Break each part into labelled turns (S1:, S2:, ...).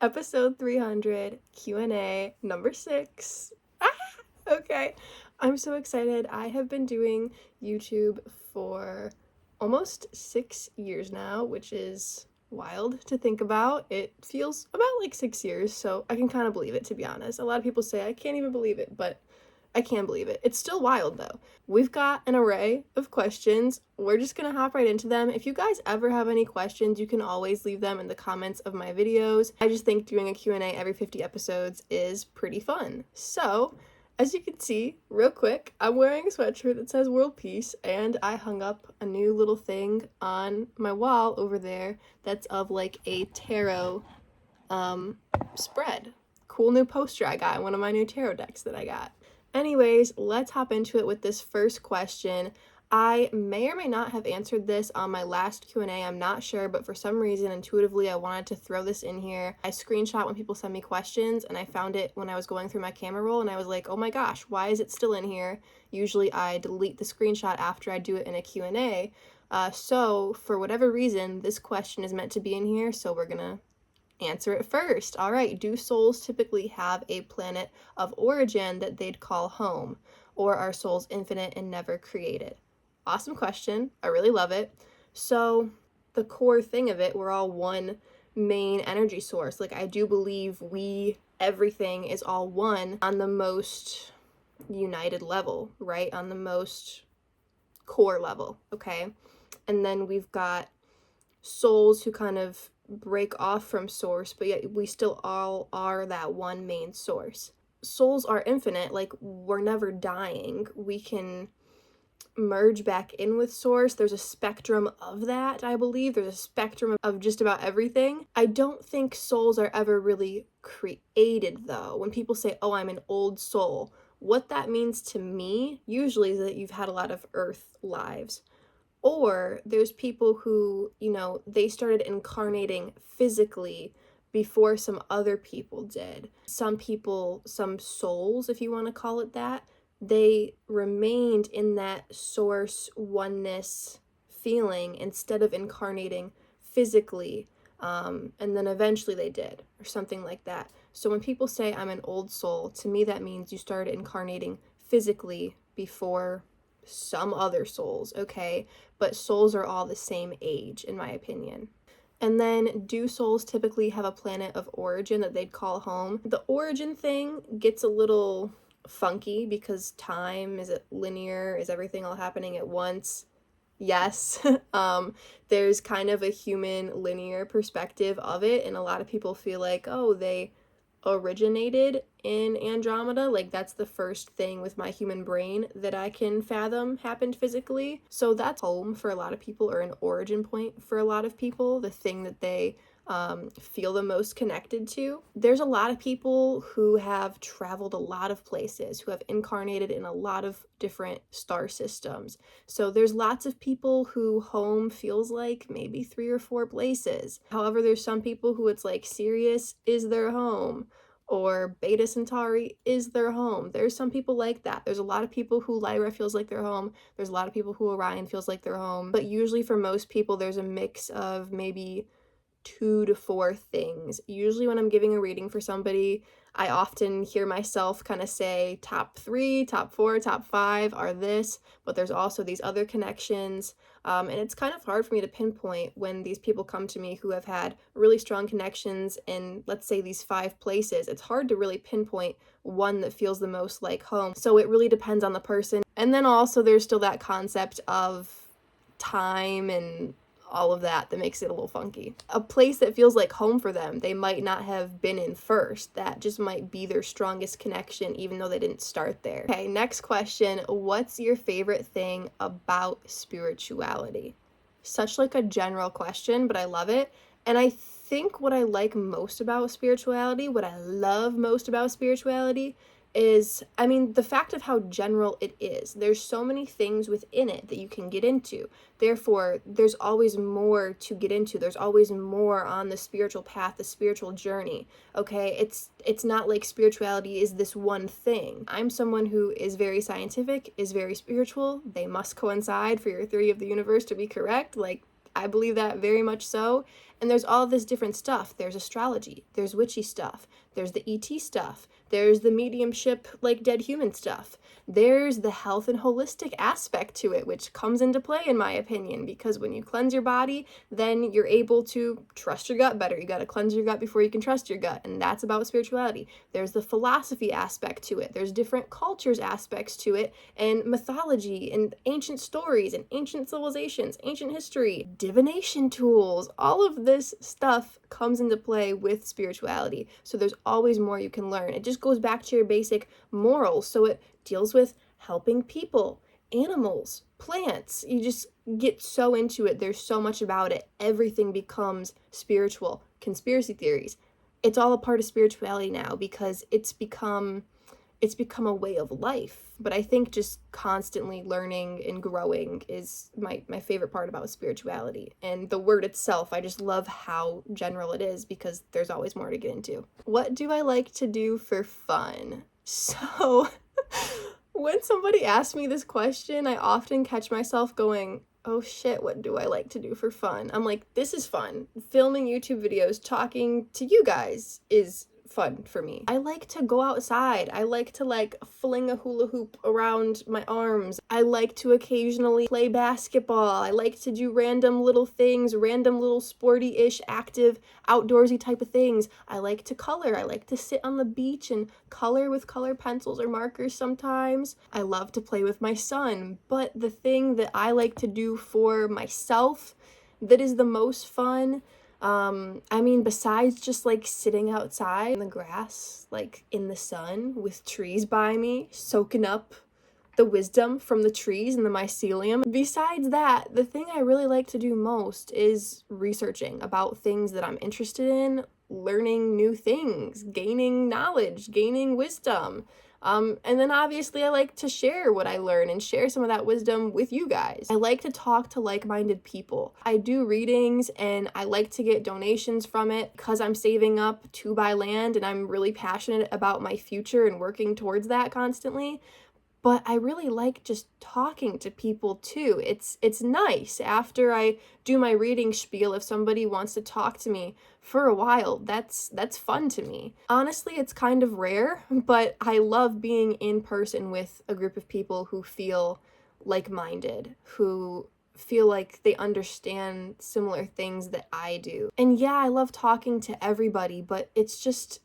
S1: Episode 300, Q&A, number 6. Okay, I'm so excited. I have been doing YouTube for almost 6 years now, which is wild to think about. It feels about like 6 years, so I can kind of believe it, to be honest. A lot of people say I can't even believe it, but I can believe it. It's still wild though. We've got an array of questions. We're just gonna hop right into them. If you guys ever have any questions, you can always leave them in the comments of my videos. I just think doing a Q&A every 50 episodes is pretty fun. So, as you can see, real quick, I'm wearing a sweatshirt that says World Peace, and I hung up a new little thing on my wall over there that's of like a tarot spread. Cool new poster I got in one of my new tarot decks that I got. Anyways, let's hop into it with this first question. I may or may not have answered this on my last Q&A, I'm not sure, but for some reason, intuitively, I wanted to throw this in here. I screenshot when people send me questions, and I found it when I was going through my camera roll, and I was like, oh my gosh, why is it still in here? Usually I delete the screenshot after I do it in a Q&A. So, for whatever reason, this question is meant to be in here, so we're gonna answer it first. All right, do souls typically have a planet of origin that they'd call home, or are souls infinite and never created? Awesome question. I really love it. So, the core thing of it, we're all one main energy source. Like, I do believe everything is all one on the most united level, right? On the most core level, okay? And then we've got souls who kind of break off from source, but yet we still all are that one main source. Souls are infinite, like we're never dying. We can merge back in with source. There's a spectrum of that, I believe. There's a spectrum of just about everything. I don't think souls are ever really created though. When people say, oh, I'm an old soul, what that means to me usually is that you've had a lot of earth lives. Or there's people who, they started incarnating physically before some other people did. Some people, some souls, if you want to call it that, they remained in that source oneness feeling instead of incarnating physically. And then eventually they did, or something like that. So when people say I'm an old soul, to me that means you started incarnating physically before some other souls, okay? But souls are all the same age, in my opinion. And then, do souls typically have a planet of origin that they'd call home? The origin thing gets a little funky because time, is it linear? Is everything all happening at once? Yes. There's kind of a human linear perspective of it, and a lot of people feel like, oh, they originated in Andromeda. Like, that's the first thing with my human brain that I can fathom happened physically. So that's home for a lot of people, or an origin point for a lot of people, the thing that they feel the most connected to. There's a lot of people who have traveled a lot of places, who have incarnated in a lot of different star systems. So there's lots of people who home feels like maybe 3 or 4 places. However, there's some people who it's like Sirius is their home, or Beta Centauri is their home. There's some people like that. There's a lot of people who Lyra feels like their home. There's a lot of people who Orion feels like their home. But usually for most people, there's a mix of maybe 2 to 4 things. Usually when I'm giving a reading for somebody, I often hear myself kind of say top 3, top 4, top 5 are this, but there's also these other connections. And it's kind of hard for me to pinpoint when these people come to me who have had really strong connections in, let's say, these 5 places. It's hard to really pinpoint one that feels the most like home. So it really depends on the person. And then also there's still that concept of time and all of that makes it a little funky. A place that feels like home for them, they might not have been in first. That just might be their strongest connection, even though they didn't start there. Okay, next question. What's your favorite thing about spirituality? Such like a general question, but I love it. And I think what I like most about spirituality, what I love most about spirituality is, the fact of how general it is. There's so many things within it that you can get into. Therefore, there's always more to get into. There's always more on the spiritual path, the spiritual journey, okay? It's not like spirituality is this one thing. I'm someone who is very scientific, is very spiritual. They must coincide for your theory of the universe to be correct. Like, I believe that very much so. And there's all this different stuff. There's astrology, there's witchy stuff, there's the ET stuff, there's the mediumship, like dead human stuff. There's the health and holistic aspect to it, which comes into play, in my opinion, because when you cleanse your body, then you're able to trust your gut better. You got to cleanse your gut before you can trust your gut, and that's about spirituality. There's the philosophy aspect to it. There's different cultures aspects to it, and mythology, and ancient stories, and ancient civilizations, ancient history, divination tools. All of this stuff comes into play with spirituality. So there's always more you can learn. It just goes back to your basic morals. So it deals with helping people, animals, plants. You just get so into it. There's so much about it. Everything becomes spiritual. Conspiracy theories. It's all a part of spirituality now because it's become a way of life. But I think just constantly learning and growing is my favorite part about spirituality. And the word itself, I just love how general it is because there's always more to get into. What do I like to do for fun? So when somebody asks me this question, I often catch myself going, oh shit, what do I like to do for fun? I'm like, this is fun. Filming YouTube videos, talking to you guys is fun for me. I like to go outside. I like to fling a hula hoop around my arms. I like to occasionally play basketball. I like to do random little things, random little sporty-ish, active, outdoorsy type of things. I like to color. I like to sit on the beach and color with color pencils or markers sometimes. I love to play with my son. But the thing that I like to do for myself that is the most fun, besides just sitting outside in the grass, in the sun with trees by me, soaking up the wisdom from the trees and the mycelium. Besides that, the thing I really like to do most is researching about things that I'm interested in, learning new things, gaining knowledge, gaining wisdom. And then obviously I like to share what I learn and share some of that wisdom with you guys. I like to talk to like-minded people. I do readings and I like to get donations from it because I'm saving up to buy land and I'm really passionate about my future and working towards that constantly. But I really like just talking to people too. It's nice after I do my reading spiel. If somebody wants to talk to me for a while, that's fun to me. Honestly, it's kind of rare, but I love being in person with a group of people who feel like-minded, who feel like they understand similar things that I do. And yeah, I love talking to everybody, but it's just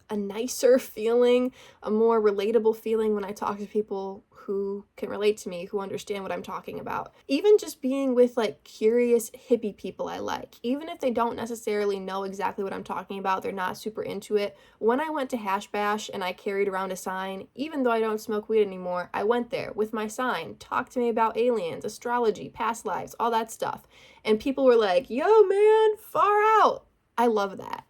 S1: a nicer feeling, a more relatable feeling when I talk to people who can relate to me, who understand what I'm talking about. Even just being with curious hippie people I like, even if they don't necessarily know exactly what I'm talking about, they're not super into it. When I went to Hash Bash and I carried around a sign, even though I don't smoke weed anymore, I went there with my sign, talked to me about aliens, astrology, past lives, all that stuff. And people were like, yo man, far out. I love that.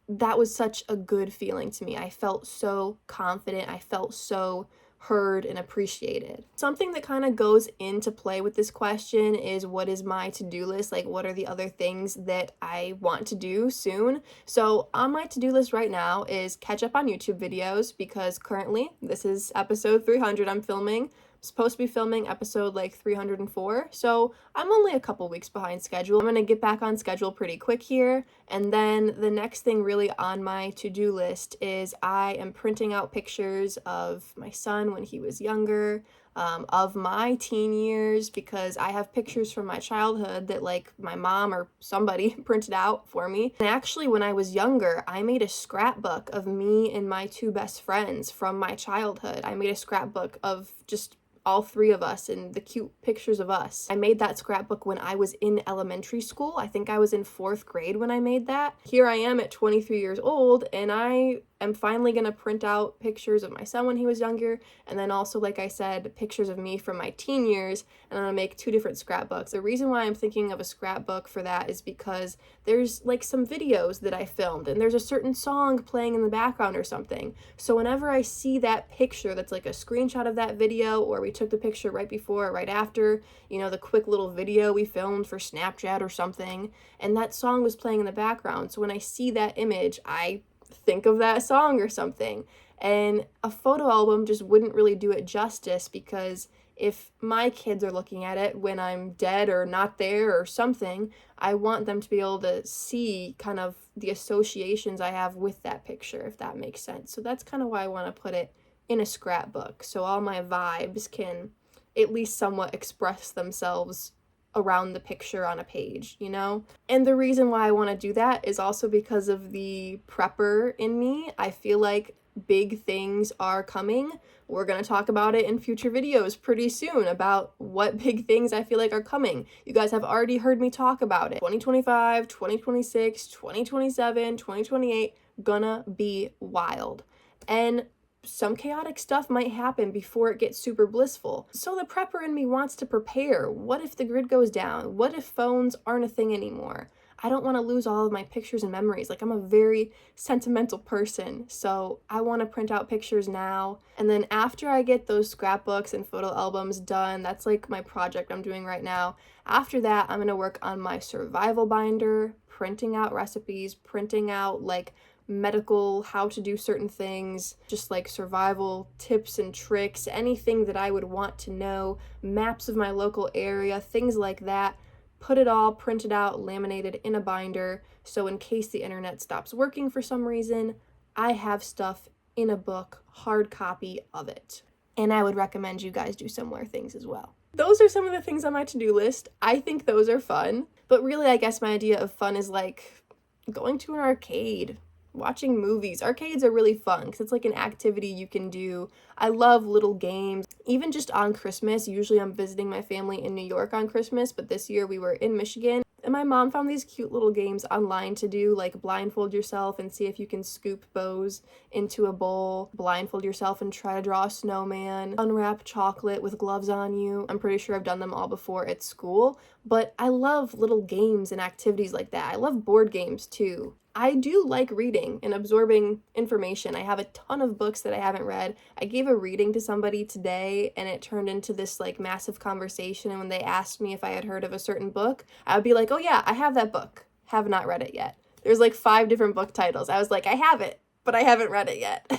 S1: That was such a good feeling to me. I felt so confident. I felt so heard and appreciated. Something that kind of goes into play with this question is, what is my to-do list? What are the other things that I want to do soon? So on my to-do list right now is catch up on YouTube videos, because currently this is episode 300 I'm filming. Supposed to be filming episode 304, so I'm only a couple weeks behind schedule. I'm gonna get back on schedule pretty quick here, and then the next thing really on my to-do list is I am printing out pictures of my son when he was younger, of my teen years, because I have pictures from my childhood that my mom or somebody printed out for me. And actually, when I was younger, I made a scrapbook of me and my two best friends from my childhood. I made a scrapbook of just all three of us and the cute pictures of us. I made that scrapbook when I was in elementary school. I think I was in 4th grade when I made that. Here I am at 23 years old, and I am finally gonna print out pictures of my son when he was younger, and then also, like I said, pictures of me from my teen years, and I'm gonna make 2 different scrapbooks. The reason why I'm thinking of a scrapbook for that is because there's some videos that I filmed, and there's a certain song playing in the background or something. So whenever I see that picture that's a screenshot of that video, or we took the picture right before or right after, the quick little video we filmed for Snapchat or something, and that song was playing in the background. So when I see that image, I think of that song or something. And a photo album just wouldn't really do it justice, because if my kids are looking at it when I'm dead or not there or something, I want them to be able to see kind of the associations I have with that picture, if that makes sense. So that's kind of why I want to put it in a scrapbook, so all my vibes can at least somewhat express themselves around the picture on a page, you know? And the reason why I want to do that is also because of the prepper in me. I feel like big things are coming. We're going to talk about it in future videos pretty soon about what big things I feel like are coming. You guys have already heard me talk about it. 2025, 2026, 2027, 2028, gonna be wild. And some chaotic stuff might happen before it gets super blissful. So the prepper in me wants to prepare. What if the grid goes down? What if phones aren't a thing anymore? I don't want to lose all of my pictures and memories. Like, I'm a very sentimental person, so I want to print out pictures now. And then after I get those scrapbooks and photo albums done, that's like my project I'm doing right now. After that, I'm going to work on my survival binder, printing out recipes, printing out like medical, how to do certain things, just like survival tips and tricks, anything that I would want to know, maps of my local area, things like that. Put it all printed out, laminated in a binder, so in case the internet stops working for some reason, I have stuff in a book, hard copy of it. And I would recommend you guys do similar things as well. Those are some of the things on my to-do list. I think those are fun, but really I guess my idea of fun is like going to an arcade, watching movies. Arcades are really fun because it's like an activity you can do. I love little games. Even just on Christmas, usually I'm visiting my family in New York on Christmas, but this year we were in Michigan. And my mom found these cute little games online to do, like blindfold yourself and see if you can scoop bows into a bowl, blindfold yourself and try to draw a snowman, unwrap chocolate with gloves on you. I'm pretty sure I've done them all before at school, but I love little games and activities like that. I love board games too. I do like reading and absorbing information. I have a ton of books that I haven't read. I gave a reading to somebody today and it turned into this like massive conversation, and when they asked me if I had heard of a certain book, I would be like, oh yeah, I have that book. Have not read it yet. There's like 5 different book titles. I was like, I have it, but I haven't read it yet.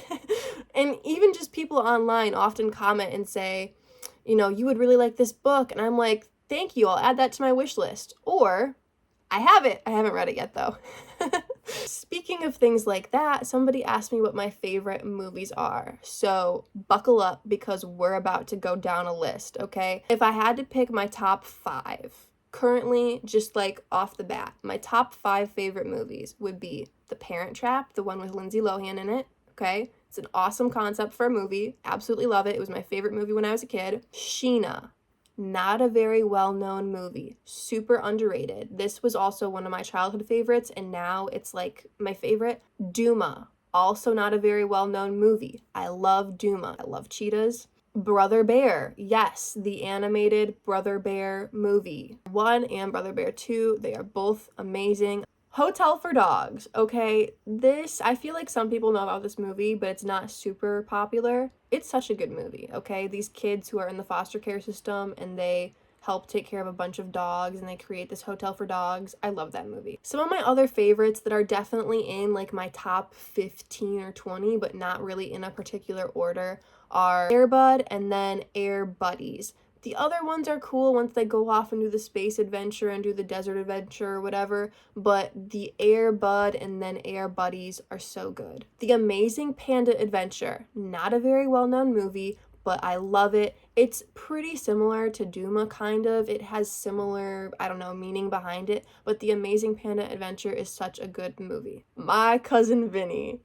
S1: And even just people online often comment and say, you know, you would really like this book. And I'm like, thank you, I'll add that to my wish list. Or, I have it. I haven't read it yet though. Speaking of things like that, somebody asked me what my favorite movies are. So buckle up because we're about to go down a list, okay? If I had to pick my top 5, currently, just like off the bat, my top 5 favorite movies would be The Parent Trap, the one with Lindsay Lohan in it, okay? It's an awesome concept for a movie. Absolutely love it. It was my favorite movie when I was a kid. Sheena. Not a very well-known movie, super underrated. This was also one of my childhood favorites, and now it's like my favorite. Duma, also not a very well-known movie. I love Duma. I love cheetahs. Brother Bear, yes, the animated Brother Bear movie. 1 and Brother Bear 2, they are both amazing. Hotel for Dogs, okay, this, I feel like some people know about this movie, but it's not super popular. It's such a good movie, okay? These kids who are in the foster care system and they help take care of a bunch of dogs and they create this hotel for dogs. I love that movie. Some of my other favorites that are definitely in like my top 15 or 20, but not really in a particular order, are Air Bud and then Air Buddies. The other ones are cool once they go off and do the space adventure and do the desert adventure or whatever, but the Air Bud and then Air Buddies are so good. The Amazing Panda Adventure, not a very well-known movie, but I love it. It's pretty similar to Duma, kind of. It has similar, I don't know, meaning behind it, but The Amazing Panda Adventure is such a good movie. My Cousin Vinny.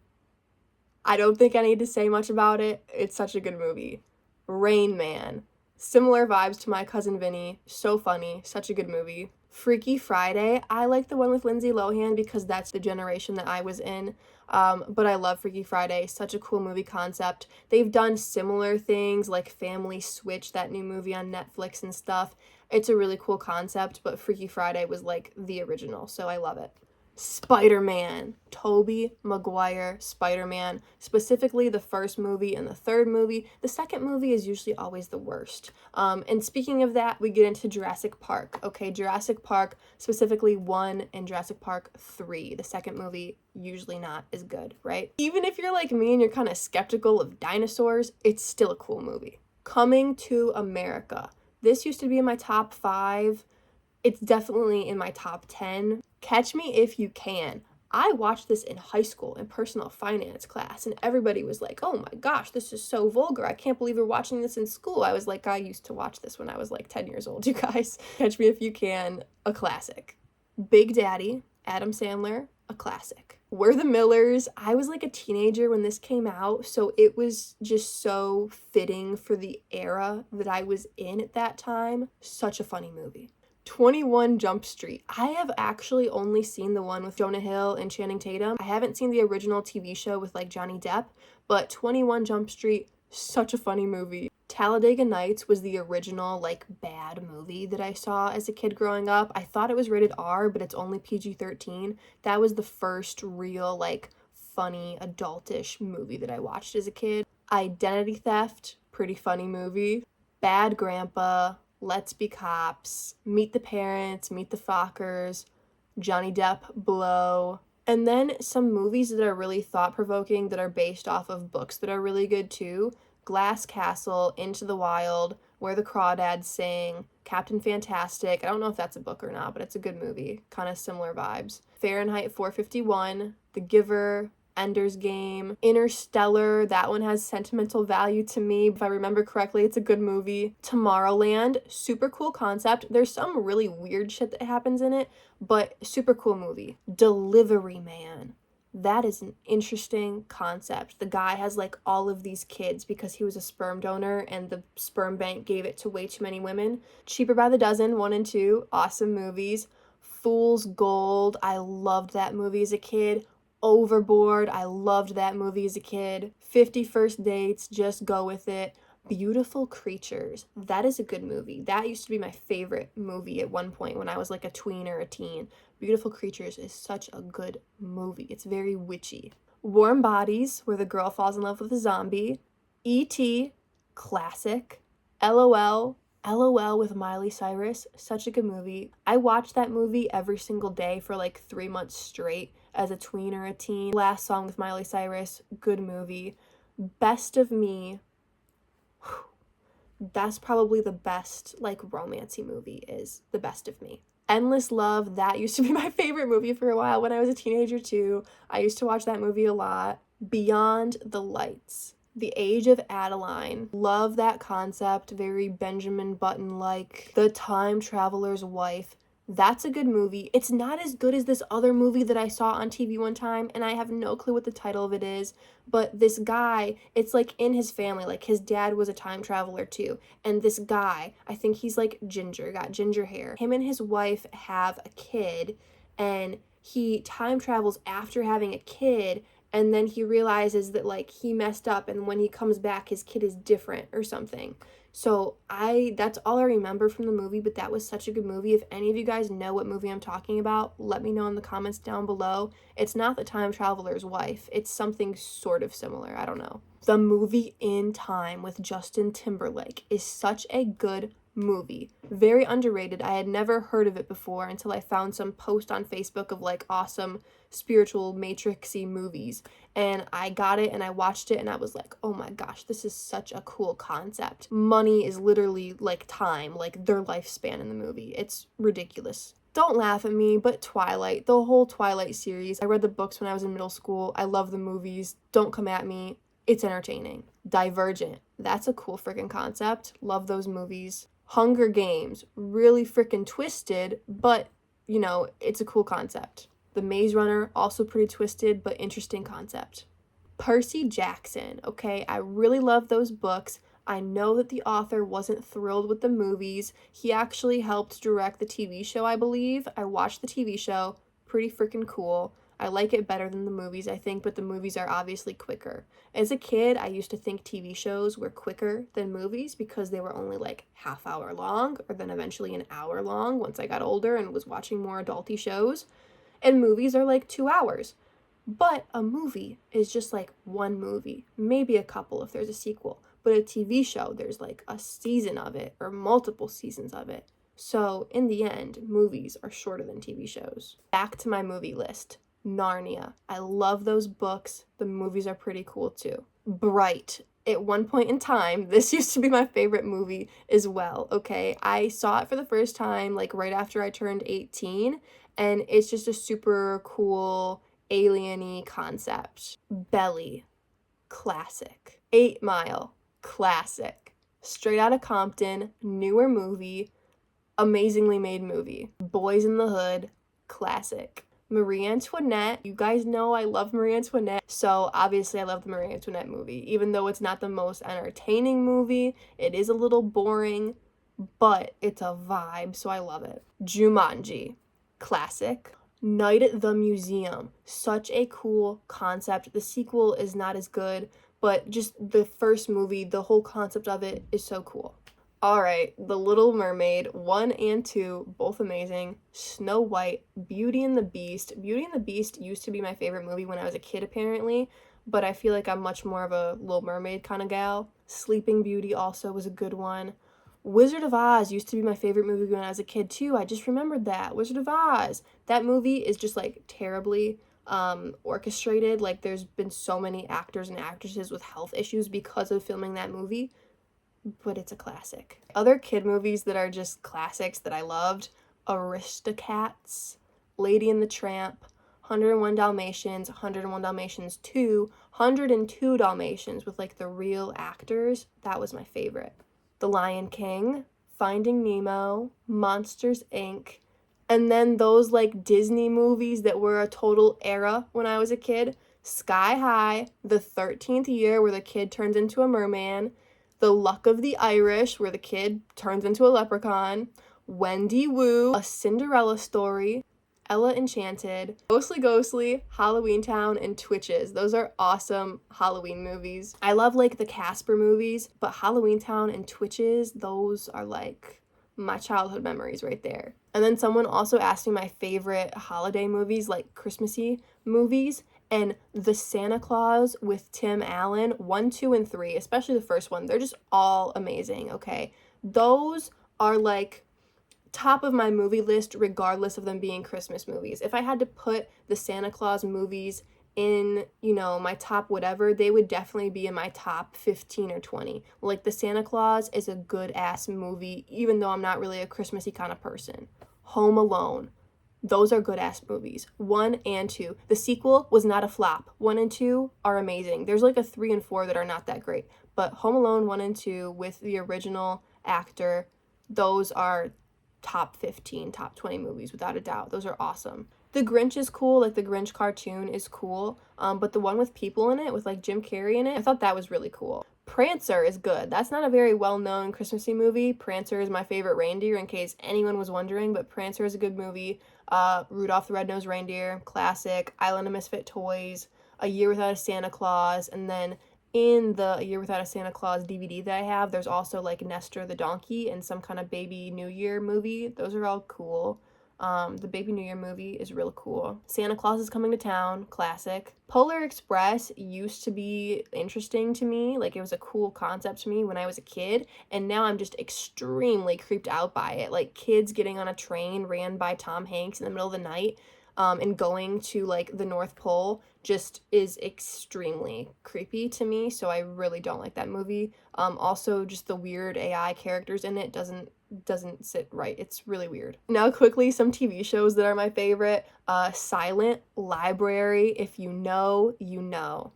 S1: I don't think I need to say much about it. It's such a good movie. Rain Man. Similar vibes to My Cousin Vinny. So funny. Such a good movie. Freaky Friday. I like the one with Lindsay Lohan because that's the generation that I was in. But I love Freaky Friday. Such a cool movie concept. They've done similar things like Family Switch, that new movie on Netflix and stuff. It's a really cool concept, but Freaky Friday was like the original, so I love it. Spider-Man. Tobey Maguire Spider-Man, specifically the first movie and the third movie. The second movie is usually always the worst. And speaking of that, we get into Jurassic Park. Okay, Jurassic Park, specifically 1 and Jurassic Park 3. The second movie, usually not as good, right? Even if you're like me and you're kind of skeptical of dinosaurs, it's still a cool movie. Coming to America. This used to be in my top 5. It's definitely in my top 10. Catch Me If You Can. I watched this in high school in personal finance class, and everybody was like, oh my gosh, this is so vulgar. I can't believe we're watching this in school. I was like, I used to watch this when I was like 10 years old, you guys. Catch Me If You Can, a classic. Big Daddy, Adam Sandler, a classic. We're the Millers. I was like a teenager when this came out, so it was just so fitting for the era that I was in at that time. Such a funny movie. 21 Jump Street. I have actually only seen the one with Jonah Hill and Channing Tatum. I haven't seen the original TV show with like Johnny Depp, but 21 Jump Street, such a funny movie. Talladega Nights was the original like bad movie that I saw as a kid growing up. I thought it was rated R, but it's only PG-13. That was the first real like funny adultish movie that I watched as a kid. Identity Theft, pretty funny movie. Bad Grandpa, Let's Be Cops, Meet the Parents, Meet the Fockers, Johnny Depp, Blow. And then some movies that are really thought-provoking that are based off of books that are really good too. Glass Castle, Into the Wild, Where the Crawdads Sing, Captain Fantastic. I don't know if that's a book or not, but it's a good movie. Kind of similar vibes. Fahrenheit 451, The Giver, Ender's Game, Interstellar, that one has sentimental value to me. If I remember correctly, it's a good movie. Tomorrowland, super cool concept. There's some really weird shit that happens in it, but super cool movie. Delivery Man. That is an interesting concept. The guy has like all of these kids because he was a sperm donor and the sperm bank gave it to way too many women. Cheaper by the Dozen, 1 and 2, awesome movies. Fool's Gold, I loved that movie as a kid. Overboard, I loved that movie as a kid. 50 First Dates, Just Go With It. Beautiful Creatures, that is a good movie. That used to be my favorite movie at one point when I was like a tween or a teen. Beautiful Creatures is such a good movie. It's very witchy. Warm Bodies, where the girl falls in love with a zombie. E.T., classic. LOL with Miley Cyrus, such a good movie. I watched that movie every single day for like 3 months straight as a tween or a teen. Last Song with Miley Cyrus, good movie. Best of Me, that's probably the best like romancy movie is The Best of Me. Endless Love, that used to be my favorite movie for a while when I was a teenager too. I used to watch that movie a lot. Beyond the Lights, The Age of Adeline, love that concept, very Benjamin Button-like. The Time Traveler's Wife, that's a good movie. It's not as good as this other movie that I saw on TV one time, and I have no clue what the title of it is, but this guy, it's like in his family, like his dad was a time traveler too, and this guy, I think he's like ginger, got ginger hair. Him and his wife have a kid, and he time travels after having a kid, and then he realizes that like he messed up, and when he comes back his kid is different or something. So that's all I remember from the movie, but that was such a good movie. If any of you guys know what movie I'm talking about, let me know in the comments down below. It's not The Time Traveler's Wife. It's something sort of similar. I don't know. The movie In Time with Justin Timberlake is such a good movie. Very underrated. I had never heard of it before until I found some post on Facebook of like awesome spiritual matrixy movies, and I got it and I watched it and I was like, oh my gosh, this is such a cool concept. Money is literally like time, like their lifespan in the movie. It's ridiculous. Don't laugh at me, but Twilight, the whole Twilight series. I read the books when I was in middle school. I love the movies. Don't come at me. It's entertaining. Divergent, that's a cool freaking concept. Love those movies. Hunger Games, really freaking twisted, but you know, it's a cool concept. The Maze Runner, also pretty twisted, but interesting concept. Percy Jackson, okay, I really love those books. I know that the author wasn't thrilled with the movies. He actually helped direct the TV show, I believe. I watched the TV show, pretty freaking cool. I like it better than the movies, I think, but the movies are obviously quicker. As a kid, I used to think TV shows were quicker than movies because they were only like half hour long, or then eventually an hour long once I got older and was watching more adulty shows. And movies are like 2 hours. But a movie is just like one movie, maybe a couple if there's a sequel. But a TV show, there's like a season of it or multiple seasons of it. So in the end, movies are shorter than TV shows. Back to my movie list. Narnia. I love those books. The movies are pretty cool too. Bright. at one point in time, this used to be my favorite movie as well, okay? I saw it for the first time, like, right after I turned 18, and it's just a super cool, alien-y concept. Belly, classic. 8 Mile, classic. Straight Outta Compton, newer movie, amazingly made movie. Boys in the Hood, classic. Marie Antoinette, you guys know I love Marie Antoinette, so obviously I love the Marie Antoinette movie. Even though it's not the most entertaining movie, it is a little boring, but it's a vibe, so I love it. Jumanji, classic. Night at the Museum, such a cool concept. The sequel is not as good, but just the first movie, the whole concept of it is so cool. All right, The Little Mermaid 1 and 2, both amazing. Snow White, Beauty and the Beast. Beauty and the Beast used to be my favorite movie when I was a kid, apparently, but I feel like I'm much more of a Little Mermaid kind of gal. Sleeping Beauty also was a good one. Wizard of Oz used to be my favorite movie when I was a kid, too. I just remembered that. Wizard of Oz. That movie is just, like, terribly orchestrated. Like, there's been so many actors and actresses with health issues because of filming that movie, but it's a classic. Other kid movies that are just classics that I loved: Aristocats, Lady and the Tramp, 101 Dalmatians, 101 Dalmatians 2, 102 Dalmatians with, like, the real actors. That was my favorite. The Lion King, Finding Nemo, Monsters, Inc., and then those, like, Disney movies that were a total era when I was a kid: Sky High, The 13th Year, where the kid turns into a merman, The Luck of the Irish, where the kid turns into a leprechaun, Wendy Wu, A Cinderella Story, Ella Enchanted, Ghostly, Halloween Town, and Twitches. Those are awesome Halloween movies. I love, like, the Casper movies, but Halloween Town and Twitches, those are, like, my childhood memories right there. And then someone also asked me my favorite holiday movies, like Christmassy movies, and The Santa Claus with Tim Allen, 1, 2, and 3, especially the first one, they're just all amazing, okay? Those are, like, top of my movie list regardless of them being Christmas movies. If I had to put the Santa Claus movies in, you know, my top whatever, they would definitely be in my top 15 or 20. Like, The Santa Claus is a good ass movie, even though I'm not really a Christmassy kind of person. Home Alone, those are good ass movies. 1 and 2. The sequel was not a flop. 1 and 2 are amazing. There's like a 3 and 4 that are not that great, but Home Alone 1 and 2 with the original actor, those are top 15, top 20 movies without a doubt. Those are awesome. The Grinch is cool, like the Grinch cartoon is cool, but the one with people in it, with like Jim Carrey in it, I thought that was really cool. Prancer is good. That's not a very well-known Christmassy movie. Prancer is my favorite reindeer, in case anyone was wondering, but Prancer is a good movie. Rudolph the Red-Nosed Reindeer, classic. Island of Misfit Toys, A Year Without a Santa Claus, and then in the A Year Without a Santa Claus DVD that I have, there's also like Nestor the Donkey and some kind of Baby New Year movie. Those are all cool. The Baby New Year movie is real cool. Santa Claus is Coming to Town, classic. Polar Express used to be interesting to me, like it was a cool concept to me when I was a kid, and now I'm just extremely creeped out by it. Like, kids getting on a train ran by Tom Hanks in the middle of the night, and going to like the North Pole just is extremely creepy to me, so I really don't like that movie. Also, just the weird AI characters in it doesn't sit right. It's really weird. Now, quickly, some TV shows that are my favorite. Silent Library, if you know, you know.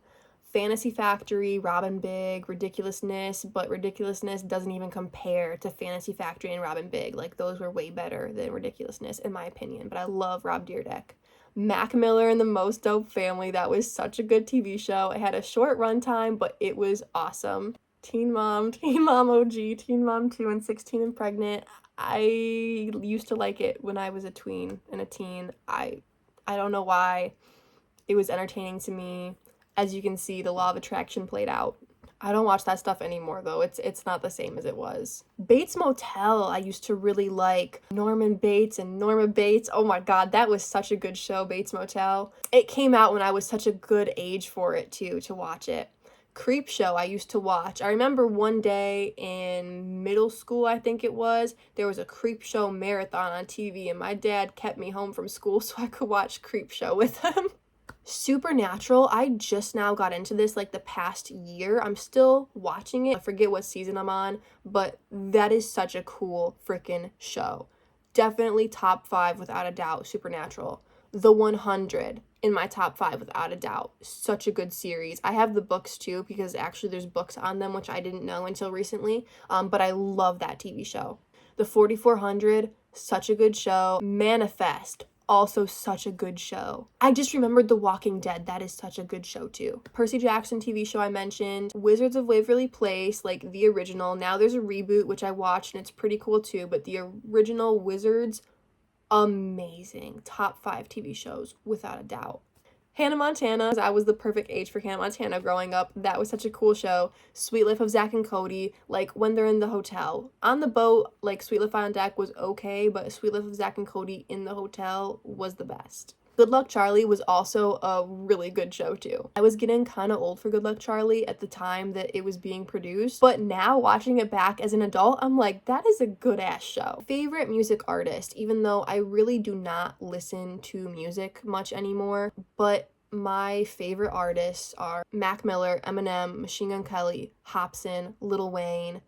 S1: Fantasy Factory, Robin Big, Ridiculousness, but Ridiculousness doesn't even compare to Fantasy Factory and Robin Big. Like, those were way better than Ridiculousness, in my opinion, but I love Rob Dyrdek. Mac Miller and the Most Dope Family, that was such a good TV show. It had a short runtime, but it was awesome. Teen Mom OG, Teen Mom 2, and 16 and Pregnant. I used to like it when I was a tween and a teen. I don't know why. It was entertaining to me. As you can see, the law of attraction played out. I don't watch that stuff anymore, though. It's not the same as it was. Bates Motel, I used to really like. Norman Bates and Norma Bates. Oh my god, that was such a good show, Bates Motel. It came out when I was such a good age for it, too, to watch it. Creep Show I used to watch. I remember one day in middle school, I think it was, there was a Creep Show marathon on TV, and my dad kept me home from school so I could watch Creep Show with him. Supernatural, I just now got into this like the past year. I'm still watching it. I forget what season I'm on, but that is such a cool freaking show. Definitely top 5 without a doubt, Supernatural. The 100 in my top 5 without a doubt. Such a good series. I have the books too because actually there's books on them, which I didn't know until recently. But I love that TV show. The 4400, such a good show. Manifest, also such a good show. I just remembered The Walking Dead. That is such a good show too. Percy Jackson TV show I mentioned. Wizards of Waverly Place, like the original. Now there's a reboot, which I watched, and it's pretty cool too. But the original Wizards, amazing. Top 5 TV shows, without a doubt. Hannah Montana, I was the perfect age for Hannah Montana growing up. That was such a cool show. Sweet Life of Zach and Cody, like when they're in the hotel. On the boat, like Sweet Life on Deck was okay, but Sweet Life of Zach and Cody in the hotel was the best. Good Luck Charlie was also a really good show too. I was getting kind of old for Good Luck Charlie at the time that it was being produced, but now watching it back as an adult, I'm like, that is a good ass show. Favorite music artist, even though I really do not listen to music much anymore, but my favorite artists are Mac Miller, Eminem, Machine Gun Kelly, Hopsin, Lil Wayne,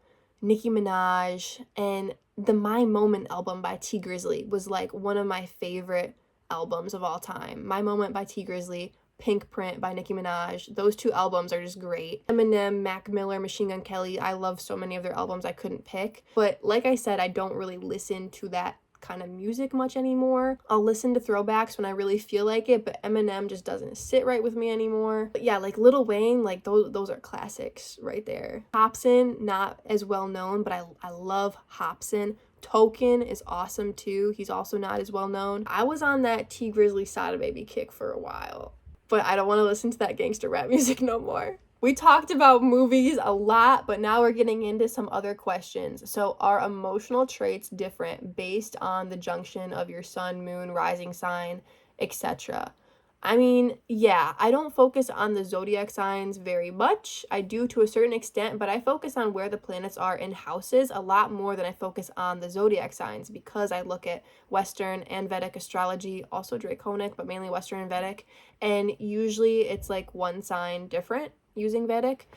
S1: Nicki Minaj, and the My Moment album by T Grizzly was like one of my favorite albums of all time. My Moment by T Grizzly, Pink Print by Nicki Minaj. Those 2 albums are just great. Eminem, Mac Miller, Machine Gun Kelly. I love so many of their albums I couldn't pick. But like I said, I don't really listen to that kind of music much anymore. I'll listen to throwbacks when I really feel like it, but Eminem just doesn't sit right with me anymore. But yeah, like Lil Wayne, like those are classics right there. Hopsin, not as well known, but I love Hopsin. Token is awesome too. He's also not as well known. I was on that T Grizzly Sada Baby kick for a while, but I don't want to listen to that gangster rap music no more. We talked about movies a lot, but now we're getting into some other questions. So are emotional traits different based on the junction of your sun, moon, rising sign, etc.? I mean, yeah, I don't focus on the zodiac signs very much. I do to a certain extent, but I focus on where the planets are in houses a lot more than I focus on the zodiac signs because I look at Western and Vedic astrology, also Draconic, but mainly Western and Vedic, and usually it's like one sign different using Vedic,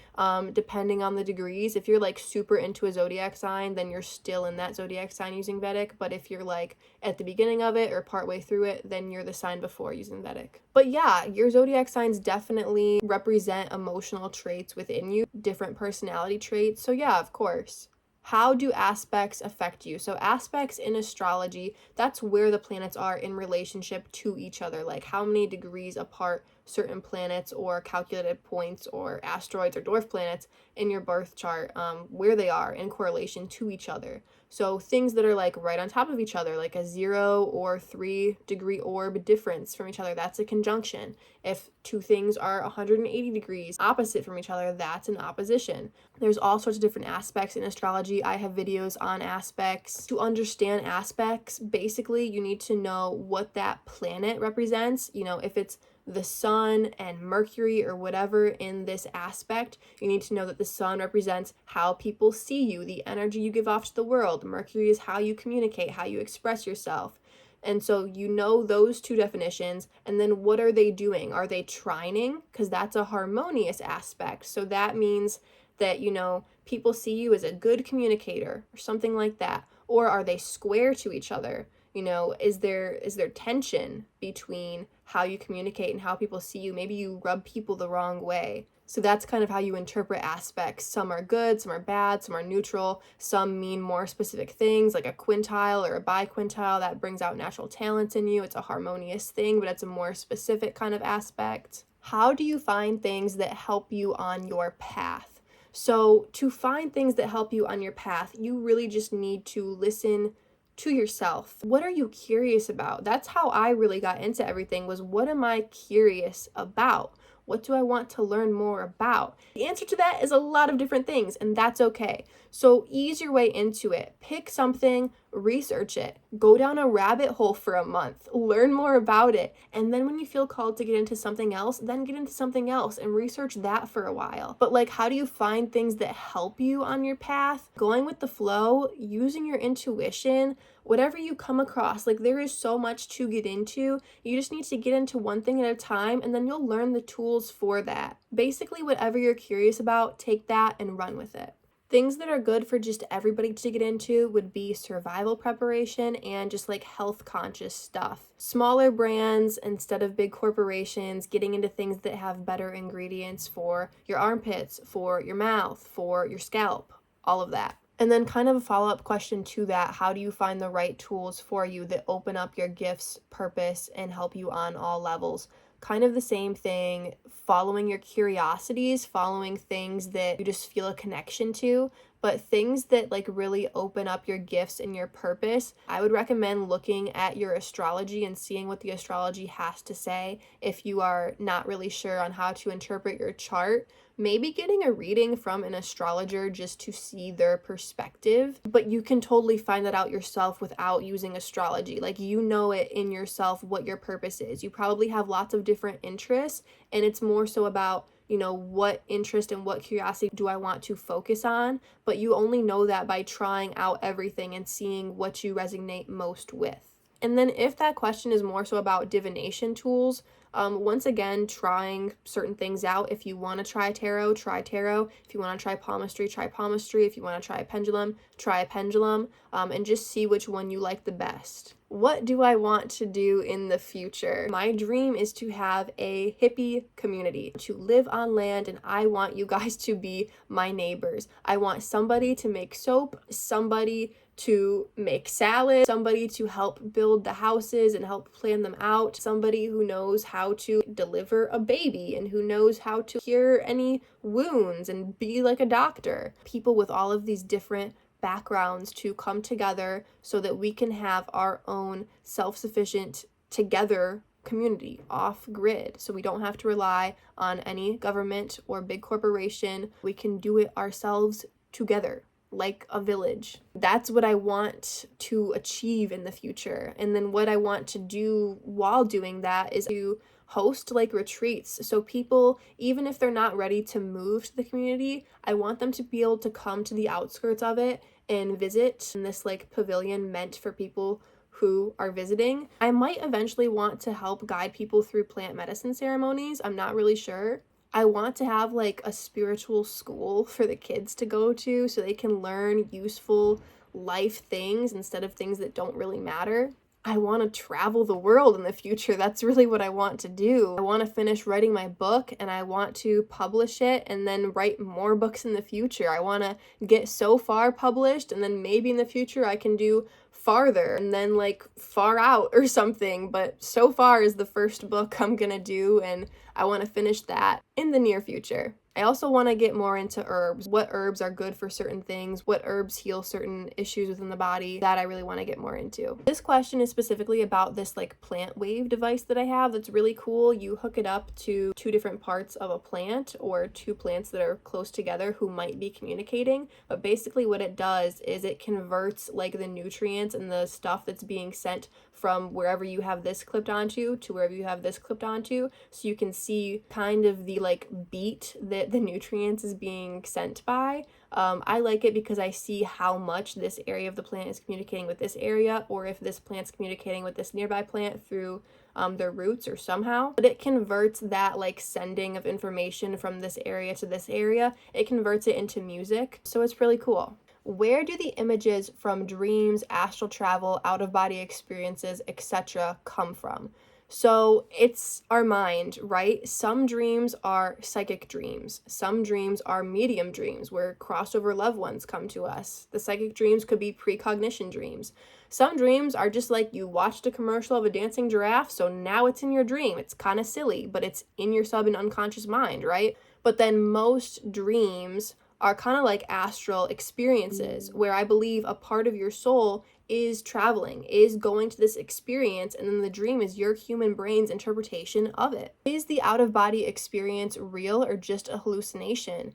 S1: depending on the degrees. If you're like super into a zodiac sign, then you're still in that zodiac sign using Vedic, but if you're like at the beginning of it or partway through it, then you're the sign before using Vedic. But yeah, your zodiac signs definitely represent emotional traits within you, different personality traits, so yeah, of course. How do aspects affect you? So aspects in astrology, that's where the planets are in relationship to each other, like how many degrees apart certain planets or calculated points or asteroids or dwarf planets in your birth chart, where they are in correlation to each other. So things that are like right on top of each other, like a 0 or 3 degree orb difference from each other, that's a conjunction. If 2 things are 180 degrees opposite from each other, that's an opposition. There's all sorts of different aspects in astrology. I have videos on aspects. To understand aspects, basically you need to know what that planet represents. You know, if it's the sun and Mercury or whatever in this aspect, you need to know that the sun represents how people see you, the energy you give off to the world. Mercury is how you communicate, how you express yourself. And so you know those 2 definitions, and then what are they doing? Are they trining? Because that's a harmonious aspect. So that means that, you know, people see you as a good communicator or something like that. Or are they square to each other? You know, is there tension between how you communicate and how people see you? Maybe you rub people the wrong way. So that's kind of how you interpret aspects. Some are good, some are bad, some are neutral, some mean more specific things like a quintile or a biquintile that brings out natural talents in you. It's a harmonious thing, but it's a more specific kind of aspect. How do you find things that help you on your path? So to find things that help you on your path, you really just need to listen to yourself. What are you curious about? That's how I really got into everything, was what am I curious about? What do I want to learn more about? The answer to that is a lot of different things, and that's okay. So ease your way into it. Pick something, research it, go down a rabbit hole for a month, learn more about it, and then when you feel called to get into something else, then get into something else and research that for a while. But like, how do you find things that help you on your path? Going with the flow, using your intuition, whatever you come across. Like, there is so much to get into. You just need to get into one thing at a time, and then you'll learn the tools for that. Basically, whatever you're curious about, take that and run with it. Things that are good for just everybody to get into would be survival preparation and just like health conscious stuff. Smaller brands instead of big corporations, getting into things that have better ingredients for your armpits, for your mouth, for your scalp, all of that. And then kind of a follow-up question to that, how do you find the right tools for you that open up your gifts, purpose, and help you on all levels? Kind of the same thing, following your curiosities, following things that you just feel a connection to, but things that like really open up your gifts and your purpose. I would recommend looking at your astrology and seeing what the astrology has to say. If you are not really sure on how to interpret your chart, maybe getting a reading from an astrologer just to see their perspective. But you can totally find that out yourself without using astrology. Like, you know it in yourself what your purpose is. You probably have lots of different interests, and it's more so about, what interest and what curiosity do I want to focus on? But you only know that by trying out everything and seeing what you resonate most with. And then if that question is more so about divination tools, once again, trying certain things out. If you want to try tarot, try tarot. If you want to try palmistry, try palmistry. If you want to try a pendulum, try a pendulum, and just see which one you like the best. What do I want to do in the future? My dream is to have a hippie community, to live on land, and I want you guys to be my neighbors. I want somebody to make soap, somebody to make salad, somebody to help build the houses and help plan them out, somebody who knows how to deliver a baby and who knows how to cure any wounds and be like a doctor. People with all of these different backgrounds to come together so that we can have our own self-sufficient together community off grid, so we don't have to rely on any government or big corporation. We can do it ourselves together, like a village. That's what I want to achieve in the future. And then what I want to do while doing that is to host like retreats. So people, even if they're not ready to move to the community, I want them to be able to come to the outskirts of it and visit in this like pavilion meant for people who are visiting. I might eventually want to help guide people through plant medicine ceremonies. I'm not really sure. I want to have like a spiritual school for the kids to go to so they can learn useful life things instead of things that don't really matter. I want to travel the world in the future. That's really what I want to do. I want to finish writing my book and I want to publish it and then write more books in the future. I want to get so far published and then maybe in the future I can do farther and then like far out or something. But so far is the first book I'm gonna do, and I want to finish that in the near future. I also want to get more into herbs. What herbs are good for certain things? What herbs heal certain issues within the body? That I really want to get more into. This question is specifically about this like plantwave device that I have that's really cool. You hook it up to two different parts of a plant or two plants that are close together who might be communicating. But basically what it does is it converts like the nutrients and the stuff that's being sent from wherever you have this clipped onto to wherever you have this clipped onto, so you can see kind of the like beat that the nutrients is being sent by. I like it because I see how much this area of the plant is communicating with this area, or if this plant's communicating with this nearby plant through their roots or somehow. But it converts that like sending of information from this area to this area, it converts it into music. So it's really cool. Where do the images from dreams, astral travel, out-of-body experiences, etc. come from? So it's our mind, right? Some dreams are psychic dreams. Some dreams are medium dreams where crossover loved ones come to us. The psychic dreams could be precognition dreams. Some dreams are just like you watched a commercial of a dancing giraffe, so now it's in your dream. It's kind of silly, but it's in your sub and unconscious mind, right? But then most dreams are kind of like astral experiences where I believe a part of your soul is traveling, is going to this experience, and then the dream is your human brain's interpretation of it. Is the out-of-body experience real or just a hallucination?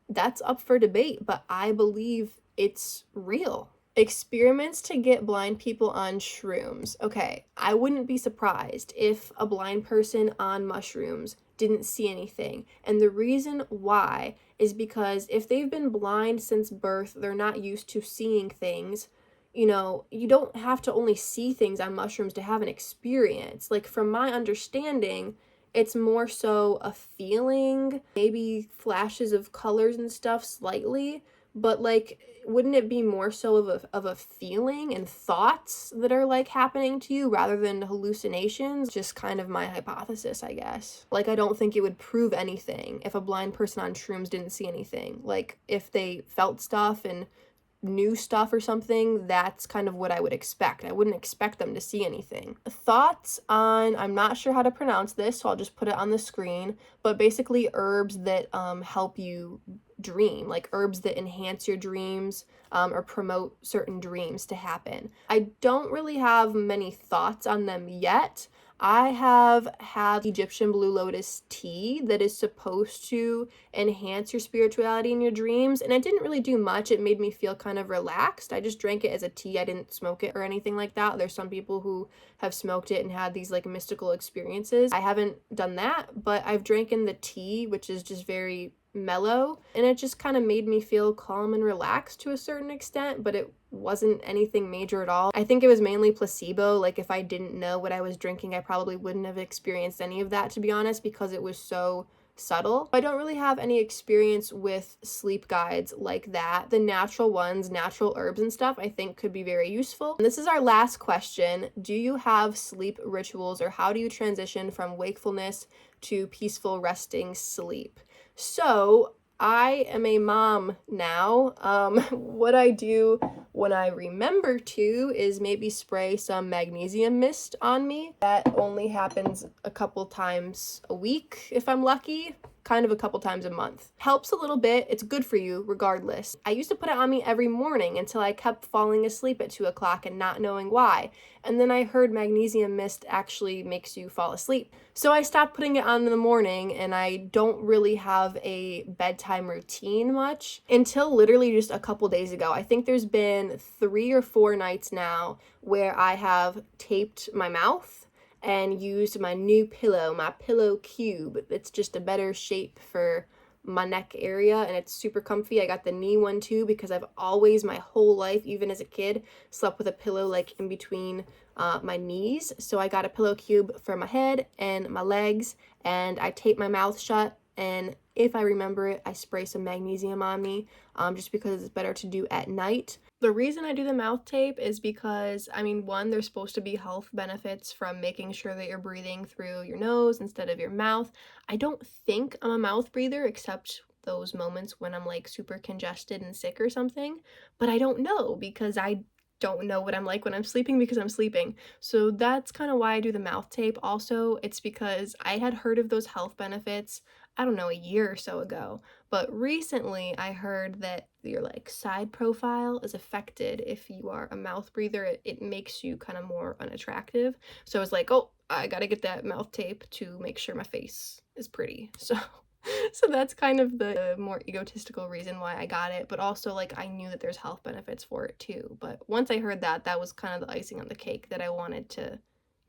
S1: That's up for debate, but I believe it's real. Experiments to get blind people on shrooms. Okay, I wouldn't be surprised if a blind person on mushrooms didn't see anything. And the reason why is because if they've been blind since birth, they're not used to seeing things. You know, you don't have to only see things on mushrooms to have an experience. Like, from my understanding, it's more so a feeling, maybe flashes of colors and stuff slightly, but like, wouldn't it be more so of a feeling and thoughts that are like happening to you rather than hallucinations? Just kind of my hypothesis, I guess. Like, I don't think it would prove anything if a blind person on shrooms didn't see anything. Like, if they felt stuff and knew stuff or something, that's kind of what I would expect. I wouldn't expect them to see anything. Thoughts on, I'm not sure how to pronounce this, so I'll just put it on the screen, but basically herbs that help you dream, like herbs that enhance your dreams or promote certain dreams to happen. I don't really have many thoughts on them yet. I have had Egyptian blue lotus tea that is supposed to enhance your spirituality in your dreams, and it didn't really do much. It made me feel kind of relaxed. I just drank it as a tea. I didn't smoke it or anything like that. There's some people who have smoked it and had these like mystical experiences. I haven't done that, but I've drinking the tea, which is just very mellow, and it just kind of made me feel calm and relaxed to a certain extent, but it wasn't anything major at all. I think it was mainly placebo. Like, if I didn't know what I was drinking, I probably wouldn't have experienced any of that, to be honest, because it was so subtle. I don't really have any experience with sleep guides like that. The natural ones, natural herbs and stuff, I think could be very useful. And this is our last question. Do you have sleep rituals, or how do you transition from wakefulness to peaceful resting sleep? So I am a mom now. What I do when I remember to is maybe spray some magnesium mist on me. That only happens a couple times a week if I'm lucky. Kind of a couple times a month. Helps a little bit. It's good for you regardless. I used to put it on me every morning until I kept falling asleep at 2 o'clock and not knowing why. And then I heard magnesium mist actually makes you fall asleep. So I stopped putting it on in the morning, and I don't really have a bedtime routine much until literally just a couple days ago. I think there's been 3 or 4 nights now where I have taped my mouth and used my new pillow, my pillow cube. It's just a better shape for my neck area, and it's super comfy. I got the knee one too because I've always, my whole life, even as a kid, slept with a pillow like in between my knees. So I got a pillow cube for my head and my legs, and I tape my mouth shut, and if I remember it, I spray some magnesium on me just because it's better to do at night. The reason I do the mouth tape is because, I mean, one, there's supposed to be health benefits from making sure that you're breathing through your nose instead of your mouth. I don't think I'm a mouth breather, except those moments when I'm like super congested and sick or something, but I don't know because I don't know what I'm like when I'm sleeping because I'm sleeping. So that's kind of why I do the mouth tape. Also, it's because I had heard of those health benefits, I don't know, a year or so ago. But recently I heard that your like side profile is affected if you are a mouth breather. It makes you kind of more unattractive. So I was like, oh, I gotta get that mouth tape to make sure my face is pretty. So that's kind of the more egotistical reason why I got it, but also like I knew that there's health benefits for it too. But once I heard that, that was kind of the icing on the cake that I wanted to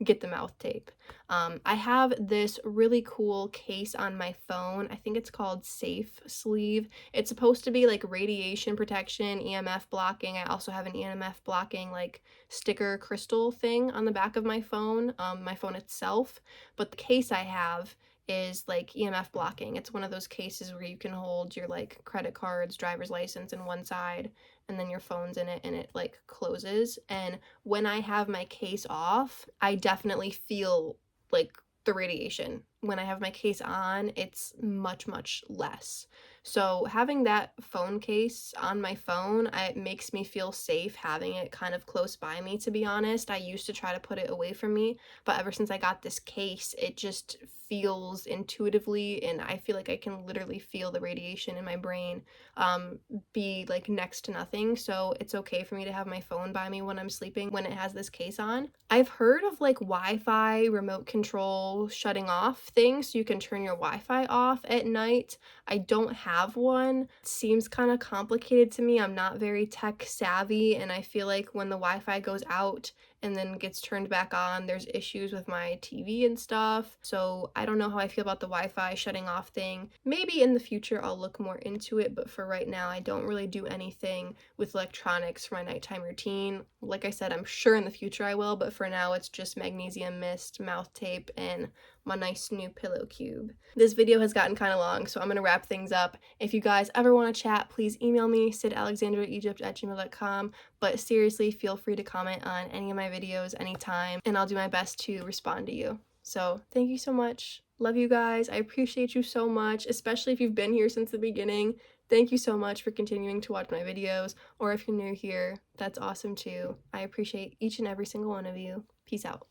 S1: get the mouth tape. I have this really cool case on my phone. I think it's called Safe Sleeve. It's supposed to be like radiation protection, EMF blocking. I also have an EMF blocking like sticker crystal thing on the back of my phone itself. But the case I have is like EMF blocking. It's one of those cases where you can hold your like credit cards, driver's license in one side, and then your phone's in it, and it like closes. And when I have my case off, I definitely feel like the radiation. When I have my case on, it's much, much less. So having that phone case on my phone, it makes me feel safe having it kind of close by me, to be honest. I used to try to put it away from me, but ever since I got this case, it just feels intuitively, and I feel like I can literally feel the radiation in my brain be like next to nothing. So it's okay for me to have my phone by me when I'm sleeping when it has this case on. I've heard of like Wi-Fi remote control shutting off thing so you can turn your Wi-Fi off at night. I don't have one. It seems kind of complicated to me. I'm not very tech savvy, and I feel like when the Wi-Fi goes out and then gets turned back on, there's issues with my TV and stuff. So I don't know how I feel about the Wi-Fi shutting off thing. Maybe in the future I'll look more into it, but for right now I don't really do anything with electronics for my nighttime routine. Like I said, I'm sure in the future I will, but for now it's just magnesium mist, mouth tape, and my nice new pillow cube. This video has gotten kind of long, so I'm gonna wrap things up. If you guys ever want to chat, please email me, sydalexandriaegypt@gmail.com. But seriously, feel free to comment on any of my videos anytime, and I'll do my best to respond to you. So thank you so much. Love you guys. I appreciate you so much, especially if you've been here since the beginning. Thank you so much for continuing to watch my videos, or if you're new here, that's awesome too. I appreciate each and every single one of you. Peace out.